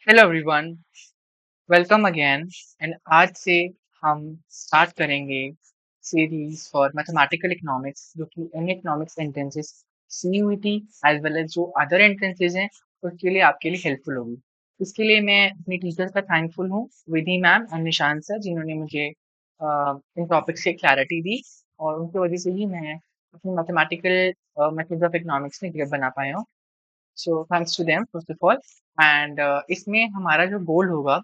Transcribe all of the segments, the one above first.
Hello everyone, welcome again. And आज से हम स्टार्ट करेंगे सीरीज फॉर मैथमेटिकल इकोनॉमिक्स जो कि इन economics entrances CUET as well as जो अदर एंट्रेंसेस हैं उसके लिए आपके लिए हेल्पफुल होगी। इसके लिए मैं अपनी टीचर्स का थैंकफुल हूँ, विधि मैम और निशांत सर, जिन्होंने मुझे इन टॉपिक्स से क्लैरिटी दी और उनकी वजह से ही मैं अपनी मैथमेटिकल मेथड्स ऑफ इकोनॉमिक्स में ग्रेड बना पाया हूँ। So thanks to them first of all. And इसमें हमारा जो गोल होगा,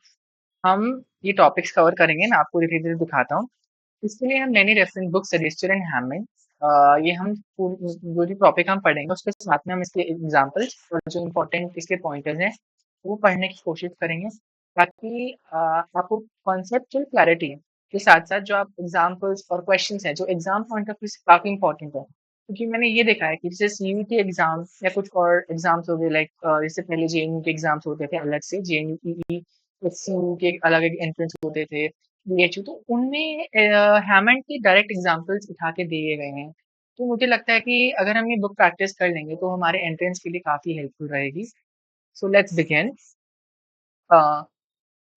हम ये टॉपिक्स कवर करेंगे। मैं आपको धीरे धीरे दिखाता हूँ। इसके लिए हम मैंने reference book suggested and Hamming, ये हम जो जो टॉपिक हम पढ़ेंगे उसके साथ में हम इसके एग्जांपल्स और जो इम्पोर्टेंट इसके पॉइंटर्स हैं वो पढ़ने की कोशिश करेंगे, ताकि आपको कॉन्सेप्चुअल क्लैरिटी के साथ साथ जो आप एग्जांपल्स और क्वेश्चंस हैं जो एग्जाम पॉइंट ऑफ व्यू से काफी इंपॉर्टेंट है, क्योंकि मैंने ये देखा है कि जैसे सीयूईटी एग्जाम या कुछ और एग्जाम्स हो गए, लाइक जैसे पहले जेएनयू के एग्जाम्स होते थे अलग से, जेएनयू सीयू के अलग एंट्रेंस होते थे, बीएचयू, तो उनमें हैमंड की डायरेक्ट एग्जांपल्स उठा के दिए गए हैं। तो मुझे लगता है कि अगर हम ये बुक प्रैक्टिस कर लेंगे तो हमारे एंट्रेंस के लिए काफी हेल्पफुल रहेगी। So let's begin.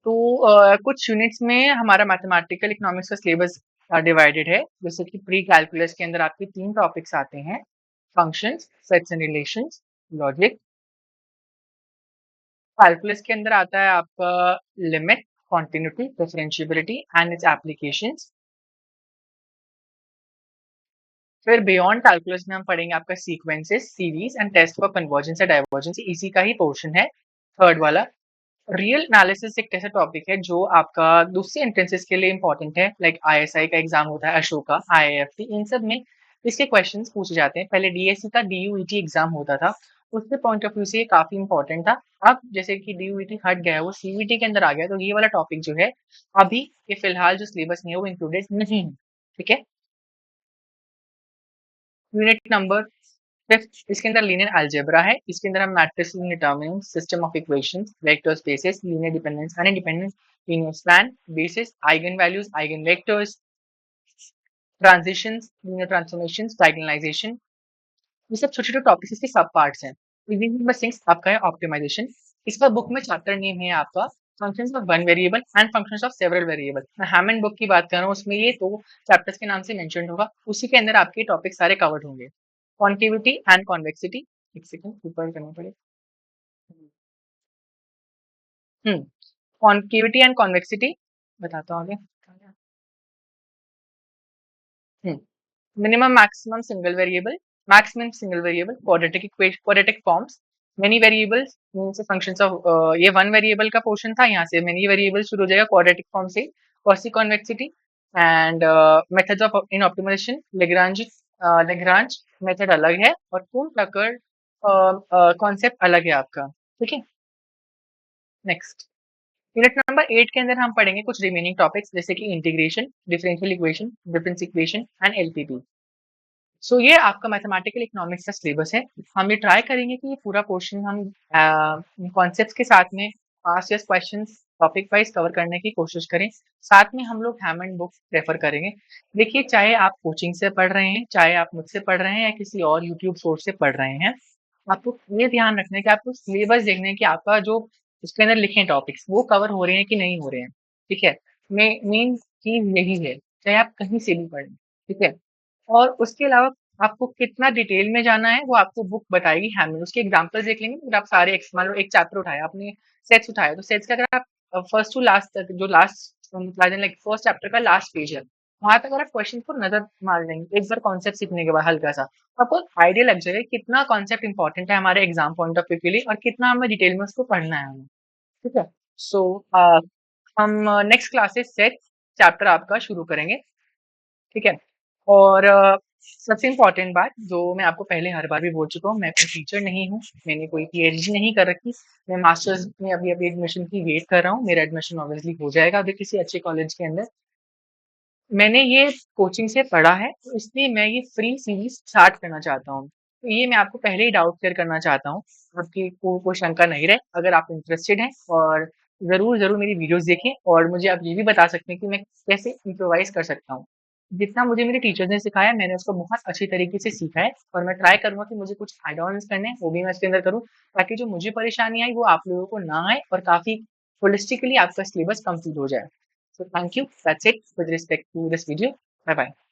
तो कुछ यूनिट्स में हमारा मैथमेटिकल इकोनॉमिक्स का सिलेबस डिवाइडेड है, जैसे कि प्री कैलकुलस के अंदर आपके 3 टॉपिक्स आते हैं: functions, sets and relations, logic. Calculus के अंदर आता है आपका limit, continuity, differentiability and its applications. फिर बियॉन्ड कैलकुलस में हम पढ़ेंगे आपका sequences, series and test for convergence या डाइवर्जेंस, इसी का ही पोर्शन है थर्ड वाला। रियल एनालिसिस एक ऐसा टॉपिक है जो आपका दूसरे एंट्रेंसेस के लिए इंपॉर्टेंट है, लाइक आईएसआई का एग्जाम होता है, अशोका, आईआईएफटी, इन सब में इसके क्वेश्चंस पूछे जाते हैं। पहले डीएससी का डीयूईटी एग्जाम होता था, उसके पॉइंट ऑफ व्यू से ये काफी इंपॉर्टेंट था। अब जैसे कि डीयूईटी हट गया, वो सीवीटी के अंदर आ गया, तो ये वाला टॉपिक जो है अभी ये फिलहाल जो सिलेबस में है वो इंक्लूडेड नहीं है। ठीक है। यूनिट नंबर फिफ्थ, इसके अंदर लीनियर अलजेब्रा है। इसके अंदर हम matrices, determinant, system of equations, vector spaces, linear dependence and independent, linear span, basis, eigen values, eigen vectors, transitions, linear transformations, diagonalization, ये सब छोटे छोटे टॉपिक्स इसके सब पार्ट्स हैं। यूनिट नंबर 6 आपका है ऑप्टिमाइजेशन। इसका बुक में चैप्टर नेम है आपका functions of one variable and functions of several variable. मैं हैमंड बुक की बात कर रहा हूँ, उसमें ये तो चैप्टर्स के नाम से मेंशन होगा, उसी के अंदर आपके टॉपिक सारे कवर्ड होंगे। कॉन्केविटी एंड कॉन्वेक्सिटी, एक सेकंड ऊपर करना पड़ेगा। हम्म कॉन्केविटी एंड कॉन्वेक्सिटी बताता हूँ आगे। Minimum maximum single variable, maximum single variable, quadratic equation, quadratic forms, many variables means functions of, ये वन वेरिएबल का पोर्शन था, यहाँ से मेनी वेरिएबल शुरू हो जाएगा क्वाड्रेटिक फॉर्म से। Quasi convexity and methods of in optimization, Lagrange, Lagrange method अलग है और कून टकर कॉन्सेप्ट अलग है आपका। ठीक है। नेक्स्ट, यूनिट नंबर 8 के अंदर हम पढ़ेंगे कुछ रिमेनिंग टॉपिक्स, जैसे कि integration, differential equation, difference equation and LPT. So ये आपका मैथमेटिकल इकोनॉमिक्स का सिलेबस है। हम ये ट्राई करेंगे कि ये पूरा पोर्शन हम कॉन्सेप्ट्स के साथ में past year questions topic wise cover करने की कोशिश करें। साथ में हम लोग हैमंड बुक रेफर करेंगे। देखिए, चाहे आप कोचिंग से पढ़ रहे हैं, चाहे आप मुझसे पढ़ रहे हैं या किसी और यूट्यूब सोर्स से पढ़ रहे हैं, आपको ये ध्यान रखना है कि आपको सिलेबस देखना है कि आपका जो उसके अंदर लिखे टॉपिक्स वो कवर हो रहे हैं कि नहीं हो रहे हैं। ठीक है। मेन चीज यही है, चाहे आप कहीं से भी पढ़ें। ठीक है। और उसके अलावा आपको कितना डिटेल में जाना है वो आपको बुक बताएगी हैमिंग। उसके एग्जांपल्स देख लेंगे, फिर आप सारे मान लो एक चैप्टर उठाया आपने, सेट्स उठाया, तो सेट्स का अगर आप फर्स्ट टू लास्ट तक, जो लास्ट लाइक फर्स्ट चैप्टर का लास्ट पेज है, वहां तक अगर आप क्वेश्चन को नजर मार लेंगे एक बार कॉन्सेप्ट सीखने के बाद हल्का सा, तो आपको आइडिया लग जाएगा कि कितना कॉन्सेप्ट इंपॉर्टेंट है हमारे एग्जाम पॉइंट ऑफ व्यू के लिए और कितना हमें डिटेल में उसको पढ़ना है हमें। ठीक है। सो हम नेक्स्ट क्लासेस सेट चैप्टर आपका शुरू करेंगे। ठीक है। और सबसे इम्पोर्टेंट बात जो मैं आपको पहले हर बार भी बोल चुका हूँ, मैं कोई टीचर नहीं हूँ, मैंने कोई पीएचडी नहीं कर रखी। मैं मास्टर्स में अभी अभी एडमिशन की वेट कर रहा हूँ, मेरा एडमिशन ऑब्वियसली हो जाएगा अभी किसी अच्छे कॉलेज के अंदर। मैंने ये कोचिंग से पढ़ा है, तो इसलिए मैं ये फ्री सीरीज स्टार्ट करना चाहता हूँ। तो ये मैं आपको पहले ही डाउट क्लियर करना चाहता हूँ, आपकी कोई शंका नहीं रहे। अगर आप इंटरेस्टेड हैं और जरूर जरूर मेरी वीडियोस देखें, और मुझे आप ये भी बता सकते हैं कि मैं कैसे इम्प्रोवाइज कर सकता हूँ। जितना मुझे मेरे टीचर्स ने सिखाया मैंने उसको बहुत अच्छी तरीके से सीखा है और मैं ट्राई करूँगा कि मुझे कुछ ऐड ऑन्स करने हैं, वो भी मैं इसके अंदर करूँ, ताकि जो मुझे परेशानी आई वो आप लोगों को ना आए और काफ़ी होलिस्टिकली आपका सिलेबस कंप्लीट हो जाए। So thank you, that's it with respect to this video. Bye bye.